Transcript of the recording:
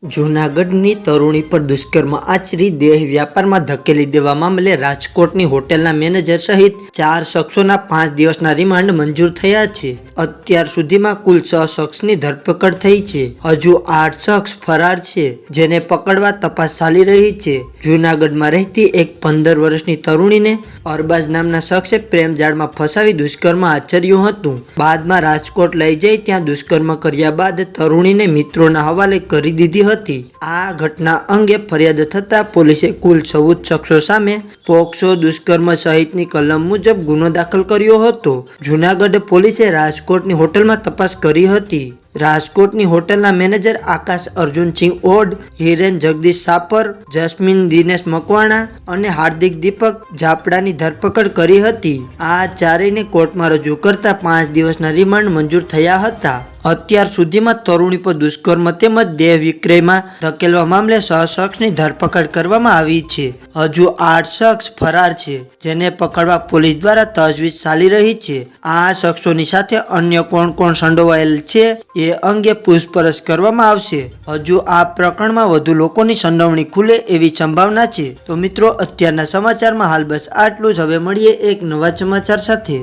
જૂનાગઢની તરુણી પર દુષ્કર્મ આચરી દેહ વ્યાપારમાં ધકેલી દેવા મામલે રાજકોટની હોટેલના મેનેજર સહિત 4 શખ્સોના 5 દિવસના રિમાન્ડ મંજૂર થયા છે। અત્યાર સુધીમાં કુલ 6 શખ્સની ધરપકડ થઈ છે। હજુ 8 શખ્સ ફરાર છે, જેને પકડવા તપાસ ચાલી રહી છે। જૂનાગઢમાં રહેતી એક 15 વર્ષની તરુણીને અરબાઝ નામના શખ્સે પ્રેમજાળમાં ફસાવી દુષ્કર્મ આચર્યું હતું। બાદમાં રાજકોટ લઈ જઈ ત્યાં દુષ્કર્મ કર્યા બાદ તરુણીને મિત્રોના હવાલે કરી દીધી હતી। આ ઘટના અંગે ફરિયાદ થતા પોલીસે કુલ 14 શખ્સો સામે પોક્સો દુષ્કર્મ સહિતની કલમ મુજબ ગુનો દાખલ કર્યો હતો। જૂનાગઢ પોલીસે રાજકોટની હોટલમાં તપાસ કરી હતી। રાજકોટની હોટલના મેનેજર આકાશ અર્જુનસિંહ ઓડ, હિરેન જગદીશ સાપર, જસ્મીન દિનેશ મકવાણા અને હાર્દિક દીપક ઝાપડાની ધરપકડ કરી હતી। આ ચારેયને કોર્ટમાં રજૂ કરતા 5 દિવસના રિમાન્ડ મંજૂર થયા હતા। અત્યાર સુધીમાં તરુણી પર દુષ્કર્મ તેમજ દેહ વિક્રયમાં ધકેલવા મામલે 6 શખ્સની ધરપકડ કરવામાં આવી છે। હજુ 8 શખ્સ ફરાર છે, જેને પકડવા પોલીસ દ્વારા તજવીજ ચાલી રહી છે। આ શખ્સોની સાથે અન્ય કોણ સંડોવાયેલ છે એ અંગે પૂછપરછ કરવામાં આવશે। હજુ આ પ્રકરણમાં વધુ લોકોની સંડોવણી ખુલે એવી સંભાવના છે। તો મિત્રો, અત્યારના સમાચારમાં હાલ બસ આટલું જ। હવે મળીએ એક નવા સમાચાર સાથે।